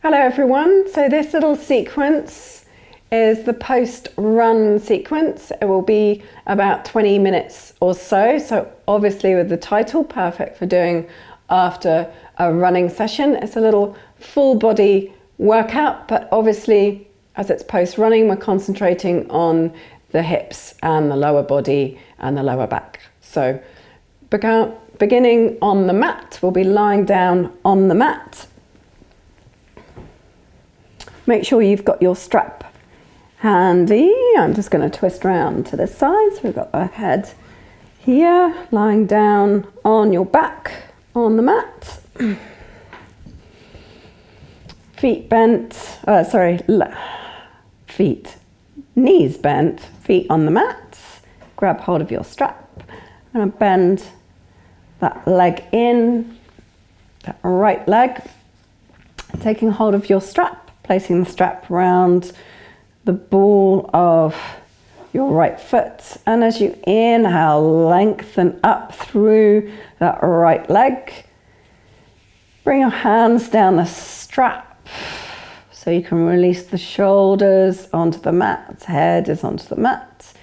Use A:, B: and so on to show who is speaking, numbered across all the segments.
A: Hello everyone, so this little sequence is the post-run sequence. It will be about 20 minutes or so, so obviously with the title, perfect for doing after a running session. It's a little full body workout, but obviously as it's post-running, we're concentrating on the hips and the lower body and the lower back. So beginning on the mat, we'll be lying down on the mat. Make sure you've got your strap handy. I'm just going to twist around to this side. So we've got the head here, lying down on your back on the mat. Feet bent, knees bent, feet on the mat. Grab hold of your strap. I'm going to bend that leg in, that right leg, taking hold of your strap. Placing the strap around the ball of your right foot. And as you inhale, lengthen up through that right leg. Bring your hands down the strap so you can release the shoulders onto the mat, head is onto the mat.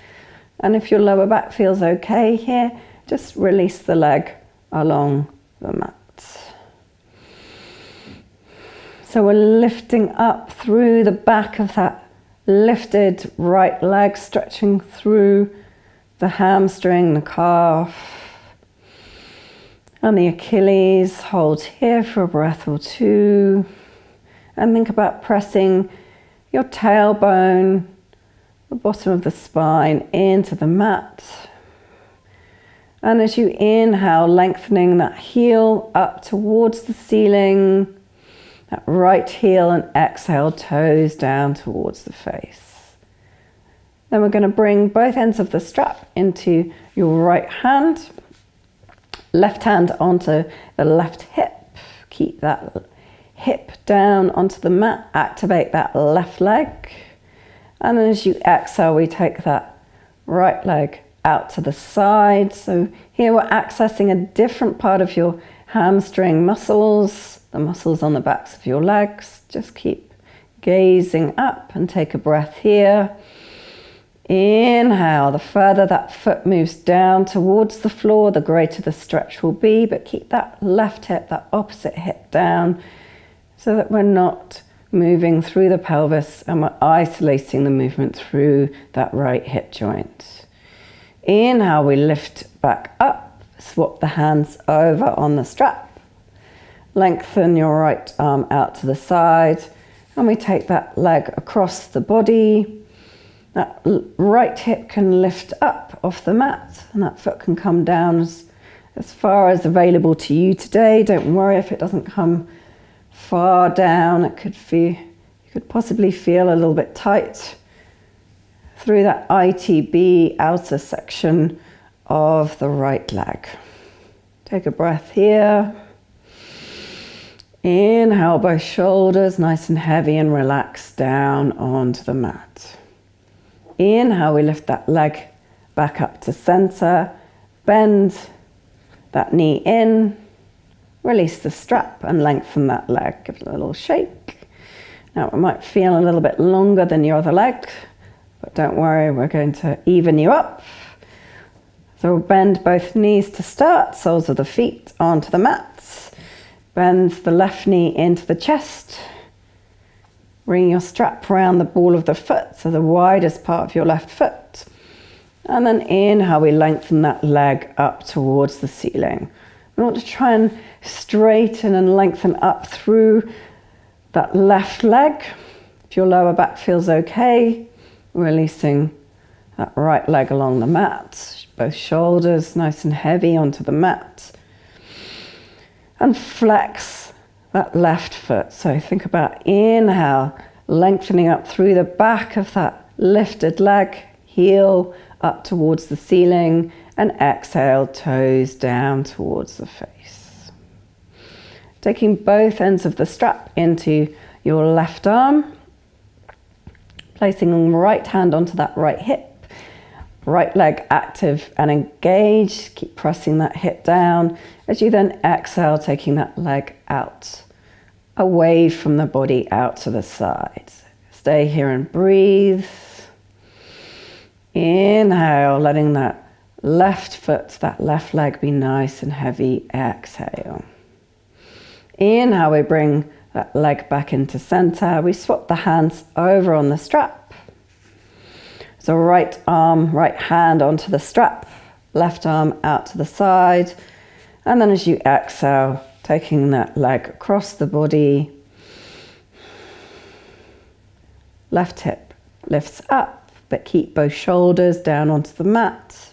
A: And if your lower back feels okay here, just release the leg along the mat. So we're lifting up through the back of that lifted right leg, stretching through the hamstring, the calf, and the Achilles. Hold here for a breath or two. And think about pressing your tailbone, the bottom of the spine, into the mat. And as you inhale, lengthening that heel up towards the ceiling. That right heel, and exhale, toes down towards the face. Then we're going to bring both ends of the strap into your right hand. Left hand onto the left hip. Keep that hip down onto the mat. Activate that left leg. And then as you exhale, we take that right leg out to the side. So here we're accessing a different part of your hamstring muscles. The muscles on the backs of your legs. Just keep gazing up and take a breath here. Inhale, the further that foot moves down towards the floor, the greater the stretch will be, but keep that left hip, that opposite hip down so that we're not moving through the pelvis and we're isolating the movement through that right hip joint. Inhale, we lift back up, swap the hands over on the strap. Lengthen your right arm out to the side, and we take that leg across the body. That right hip can lift up off the mat, and that foot can come down as far as available to you today. Don't worry if it doesn't come far down. It could feel, you could possibly feel a little bit tight through that ITB outer section of the right leg. Take a breath here. Inhale, both shoulders nice and heavy and relaxed down onto the mat. Inhale, we lift that leg back up to center. Bend that knee in. Release the strap and lengthen that leg. Give it a little shake. Now it might feel a little bit longer than your other leg, but don't worry, we're going to even you up. So we'll bend both knees to start, soles of the feet onto the mat. Bend the left knee into the chest. Bring your strap around the ball of the foot, so the widest part of your left foot. And then inhale, we lengthen that leg up towards the ceiling. We want to try and straighten and lengthen up through that left leg. If your lower back feels okay, releasing that right leg along the mat. Both shoulders nice and heavy onto the mat. And flex that left foot. So think about inhale, lengthening up through the back of that lifted leg, heel up towards the ceiling, and exhale, toes down towards the face. Taking both ends of the strap into your left arm, placing the right hand onto that right hip, right leg active and engaged. Keep pressing that hip down as you then exhale, taking that leg out away from the body out to the side. Stay here and breathe. Inhale, letting that left foot, that left leg be nice and heavy. Exhale. Inhale, we bring that leg back into center. We swap the hands over on the strap. So right arm, right hand onto the strap, left arm out to the side. And then as you exhale, taking that leg across the body. Left hip lifts up, but keep both shoulders down onto the mat.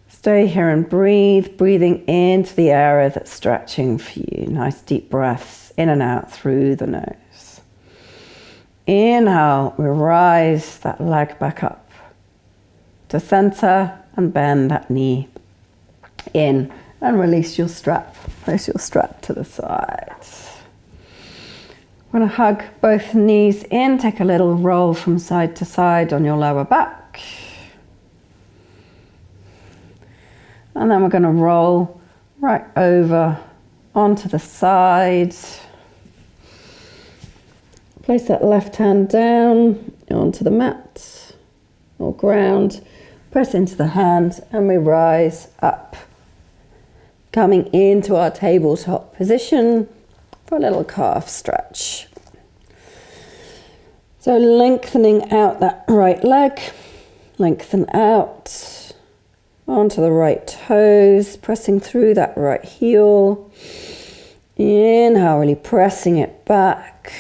A: Stay here and breathe, breathing into the area that's stretching for you. Nice deep breaths in and out through the nose. Inhale, we rise that leg back up to center and bend that knee in and release your strap. Place your strap to the side. We're going to hug both knees in, take a little roll from side to side on your lower back. And then we're going to roll right over onto the side. Place that left hand down onto the mat or ground. Press into the hand and we rise up. Coming into our tabletop position for a little calf stretch. So lengthening out that right leg. Lengthen out. Onto the right toes, pressing through that right heel. Inhale, really pressing it back.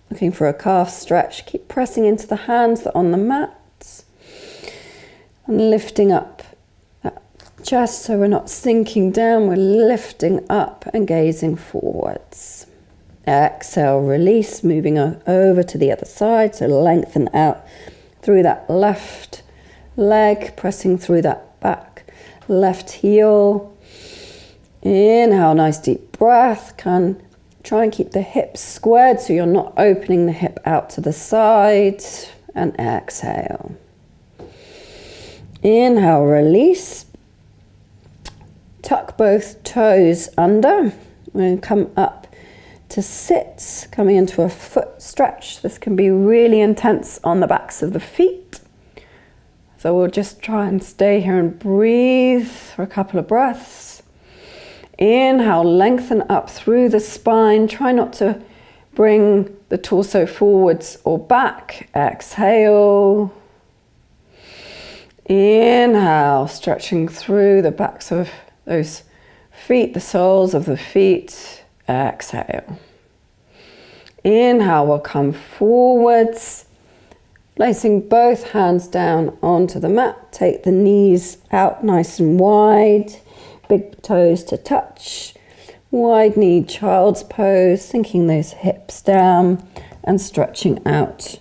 A: Looking for a calf stretch. Keep pressing into the hands that are on the mat. And lifting up that chest so we're not sinking down. We're lifting up and gazing forwards. Exhale, release, moving over to the other side. So lengthen out through that left leg, pressing through that back left heel. Inhale, nice deep breath. Try and keep the hips squared so you're not opening the hip out to the side. And exhale. Inhale, release. Tuck both toes under. We're going to come up to sit, coming into a foot stretch. This can be really intense on the backs of the feet. So we'll just try and stay here and breathe for a couple of breaths. Inhale, lengthen up through the spine. Try not to bring the torso forwards or back. Exhale. Inhale, stretching through the backs of those feet, the soles of the feet. Exhale. Inhale, we'll come forwards. Placing both hands down onto the mat. Take the knees out nice and wide. Big toes to touch. Wide knee, child's pose. Sinking those hips down and stretching out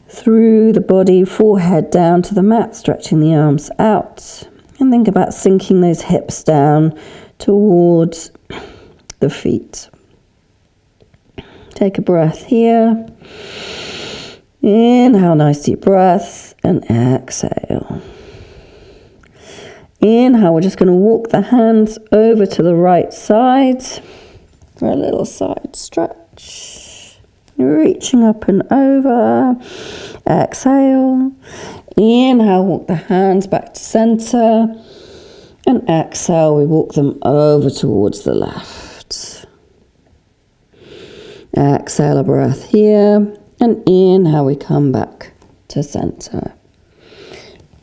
A: through the body. Forehead down to the mat. Stretching the arms out. And think about sinking those hips down towards the feet. Take a breath here. Inhale, nice deep breath, and exhale. Inhale, we're just going to walk the hands over to the right side for a little side stretch. Reaching up and over. Exhale. Inhale, walk the hands back to center. And exhale, we walk them over towards the left. Exhale, a breath here. And inhale, we come back to center.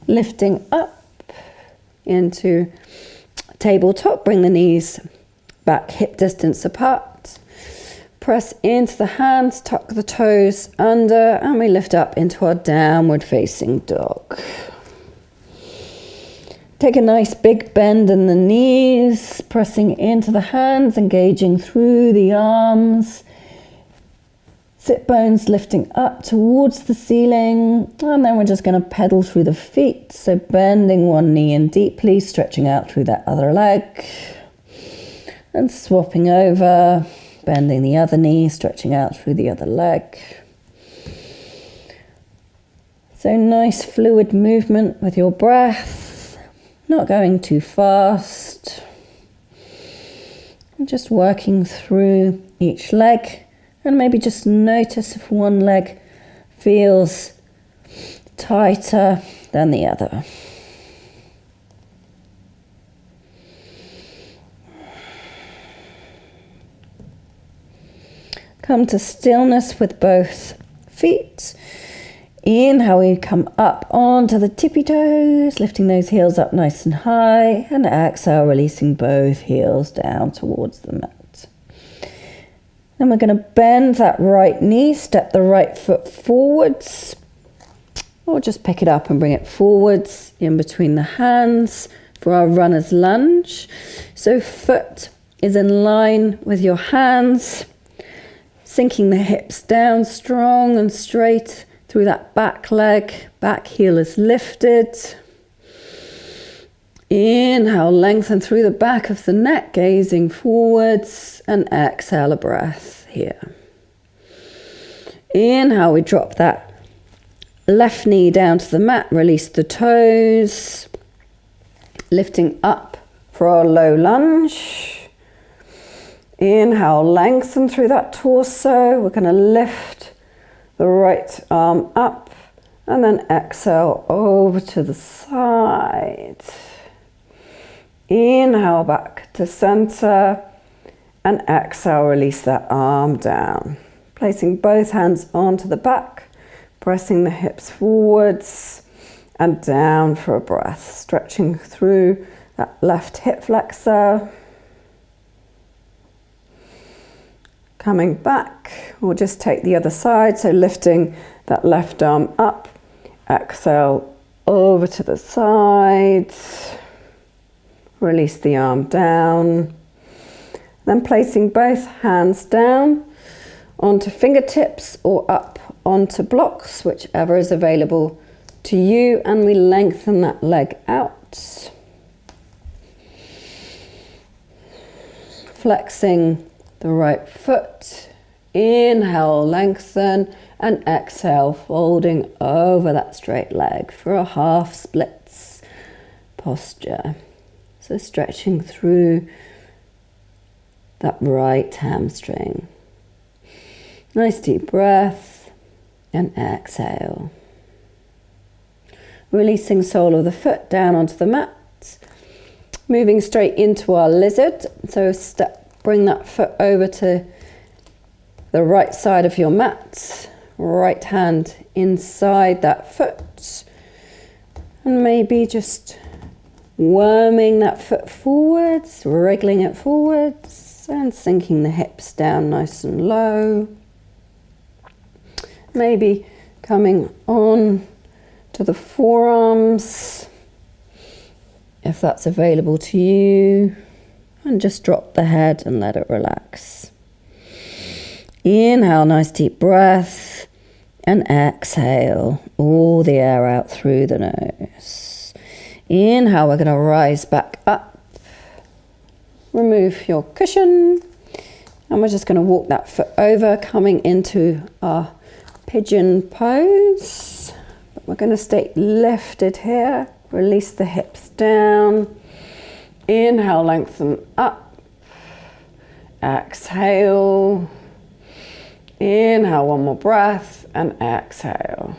A: Lifting up into tabletop. Bring the knees back hip distance apart. Press into the hands, tuck the toes under, and we lift up into our downward facing dog. Take a nice big bend in the knees, pressing into the hands, engaging through the arms. Sit bones lifting up towards the ceiling, and then we're just going to pedal through the feet. So bending one knee in deeply, stretching out through that other leg, and swapping over, bending the other knee, stretching out through the other leg. So nice fluid movement with your breath, not going too fast. And just working through each leg, and maybe just notice if one leg feels tighter than the other. Come to stillness with both feet. Inhale, we come up onto the tippy toes, lifting those heels up nice and high, and exhale, releasing both heels down towards the mat. Then we're going to bend that right knee, step the right foot forwards, or just pick it up and bring it forwards in between the hands for our runner's lunge. So foot is in line with your hands, sinking the hips down strong and straight through that back leg. Back heel is lifted. Inhale, lengthen through the back of the neck, gazing forwards, and exhale a breath here. Inhale, we drop that left knee down to the mat, release the toes, lifting up for our low lunge. Inhale, lengthen through that torso. We're going to lift the right arm up and then exhale over to the side. Inhale back to center and exhale, release that arm down. Placing both hands onto the back, pressing the hips forwards and down for a breath, stretching through that left hip flexor. Coming back, we'll just take the other side, so lifting that left arm up, exhale over to the side, release the arm down, then placing both hands down onto fingertips or up onto blocks, whichever is available to you, and we lengthen that leg out, flexing the right foot. Inhale, lengthen, and exhale, folding over that straight leg for a half splits posture. So stretching through that right hamstring. Nice deep breath and exhale. Releasing sole of the foot down onto the mat. Moving straight into our lizard. So bring that foot over to the right side of your mat. Right hand inside that foot. And maybe just worming that foot forwards, wriggling it forwards, and sinking the hips down nice and low. Maybe coming on to the forearms, if that's available to you, and just drop the head and let it relax. Inhale, nice deep breath, and exhale all the air out through the nose. Inhale, we're going to rise back up, remove your cushion, and we're just going to walk that foot over, coming into our pigeon pose. But we're going to stay lifted here, release the hips down. Inhale, lengthen up. Exhale. Inhale, one more breath, and exhale.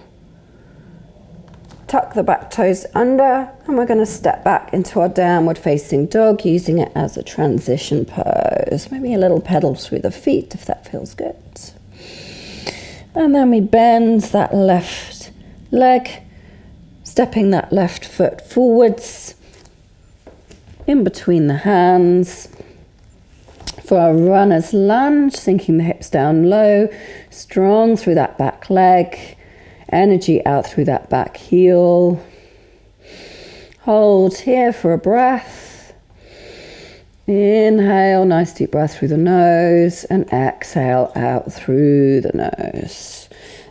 A: Tuck the back toes under, and we're going to step back into our downward facing dog, using it as a transition pose. Maybe a little pedal through the feet if that feels good. And then we bend that left leg, stepping that left foot forwards, in between the hands. For our runner's lunge, sinking the hips down low, strong through that back leg, energy out through that back heel. Hold here for a breath. Inhale, nice deep breath through the nose, and exhale out through the nose.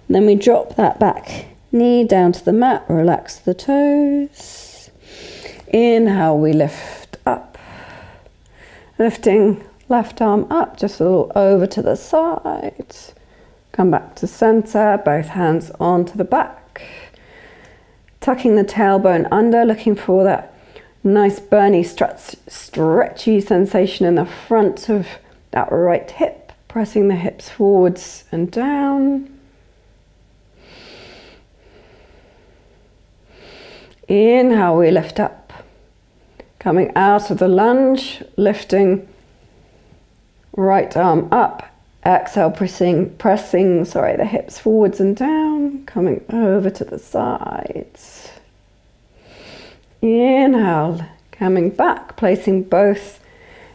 A: And then we drop that back knee down to the mat, relax the toes. Inhale, we lift up, lifting left arm up, just a little over to the side. Come back to center, both hands onto the back. Tucking the tailbone under, looking for that Nice burny, stretchy sensation in the front of that right hip, pressing the hips forwards and down. Inhale, we lift up. Coming out of the lunge, lifting right arm up. Exhale, pressing the hips forwards and down, coming over to the sides. Inhale, coming back, placing both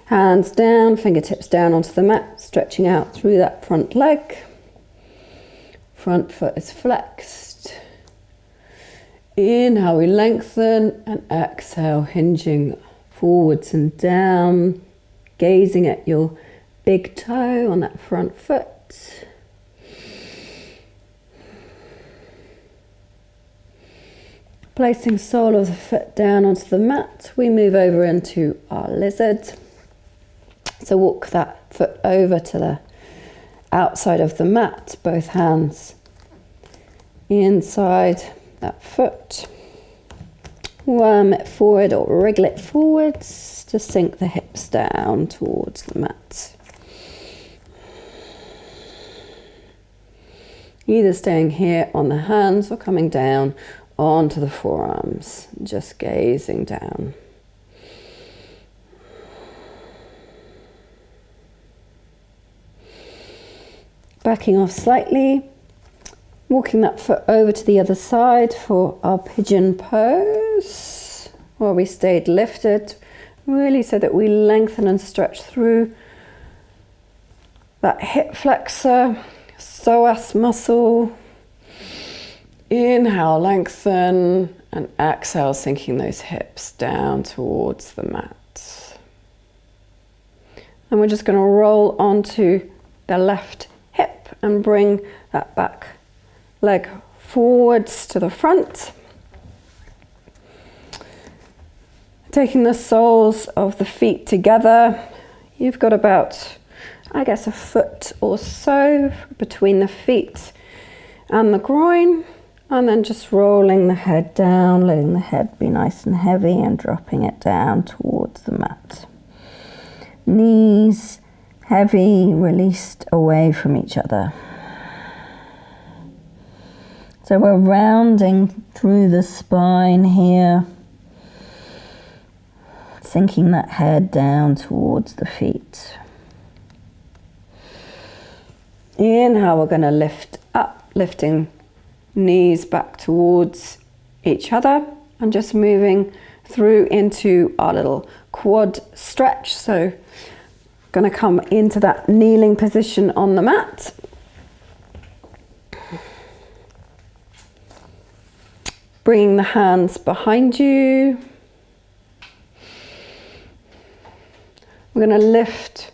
A: hands down, fingertips down onto the mat, stretching out through that front leg. Front foot is flexed. Inhale, we lengthen, and exhale, hinging forwards and down, gazing at your big toe on that front foot. Placing sole of the foot down onto the mat, we move over into our lizard. So walk that foot over to the outside of the mat, both hands inside that foot. Worm it forward or wriggle it forwards to sink the hips down towards the mat. Either staying here on the hands or coming down onto the forearms, just gazing down. Backing off slightly, walking that foot over to the other side for our pigeon pose, where we stayed lifted, really so that we lengthen and stretch through that hip flexor, psoas muscle. Inhale, lengthen, and exhale, sinking those hips down towards the mat. And we're just going to roll onto the left hip and bring that back leg forwards to the front. Taking the soles of the feet together, you've got about, I guess, a foot or so between the feet and the groin, and then just rolling the head down, letting the head be nice and heavy and dropping it down towards the mat. Knees heavy, released away from each other. So we're rounding through the spine here, sinking that head down towards the feet. Inhale, we're going to lift up, lifting knees back towards each other and just moving through into our little quad stretch. So going to come into that kneeling position on the mat. Bringing the hands behind you. We're going to lift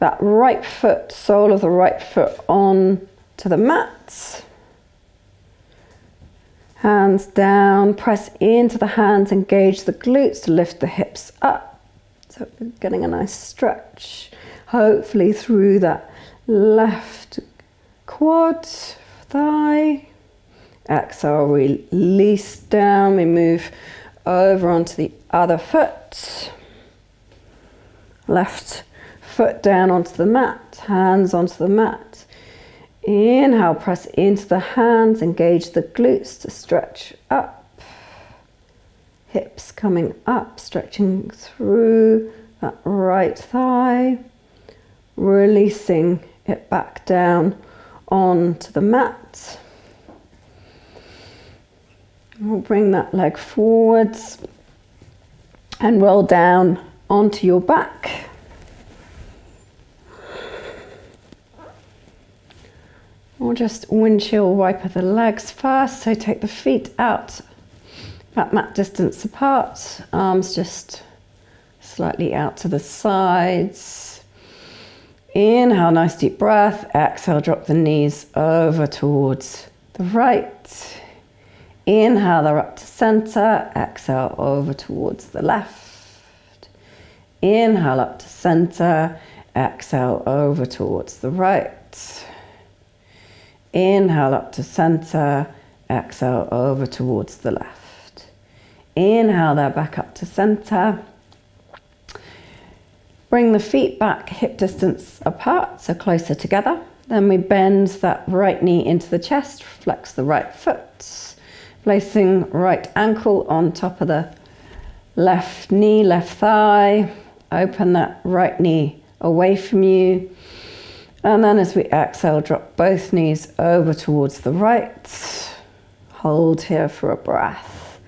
A: that right foot, sole of the right foot on to the mat. Hands down, press into the hands, engage the glutes to lift the hips up. So we're getting a nice stretch, hopefully through that left quad, thigh. Exhale, release down, we move over onto the other foot. Left foot down onto the mat, hands onto the mat. Inhale, press into the hands, engage the glutes to stretch up. Hips coming up, stretching through that right thigh. Releasing it back down onto the mat. We'll bring that leg forwards and roll down onto your back. Or just windshield wiper the legs first. So take the feet out, about mat distance apart. Arms just slightly out to the sides. Inhale, nice deep breath. Exhale, drop the knees over towards the right. Inhale, they're up to center. Exhale, over towards the left. Inhale, up to center. Exhale, over towards the right. Inhale up to center, exhale over towards the left. Inhale there, back up to center. Bring the feet back hip distance apart, so closer together. Then we bend that right knee into the chest, flex the right foot, placing right ankle on top of the left knee, left thigh. Open that right knee away from you. And then as we exhale, drop both knees over towards the right. Hold here for a breath.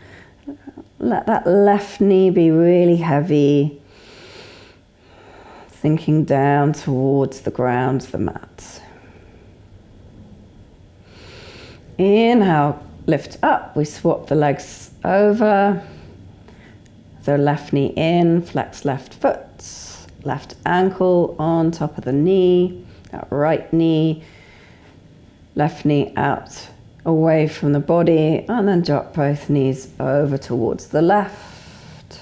A: Let that left knee be really heavy, sinking down towards the ground, the mat. Inhale, lift up. We swap the legs over. So left knee in, flex left foot, left ankle on top of the knee, that right knee, left knee out away from the body, and then drop both knees over towards the left.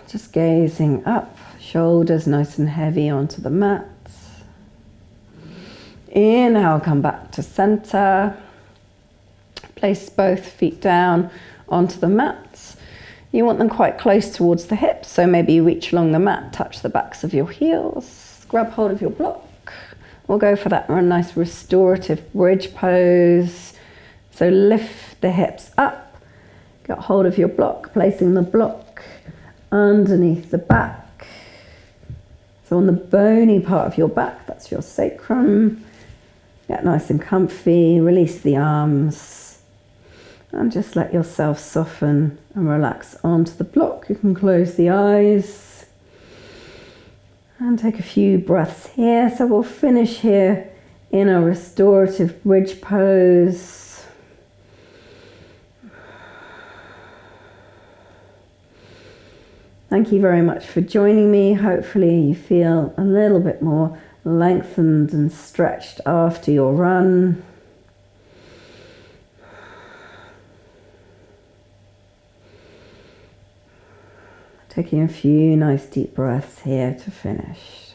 A: Just gazing up, shoulders nice and heavy onto the mat. Inhale, come back to center. Place both feet down onto the mat. You want them quite close towards the hips, so maybe you reach along the mat, touch the backs of your heels, grab hold of your block. We'll go for that nice restorative bridge pose. So lift the hips up, get hold of your block, placing the block underneath the back. So on the bony part of your back, that's your sacrum. Get nice and comfy, release the arms, and just let yourself soften and relax onto the block. You can close the eyes and take a few breaths here. So we'll finish here in a restorative bridge pose. Thank you very much for joining me. Hopefully you feel a little bit more lengthened and stretched after your run. Taking a few nice deep breaths here to finish.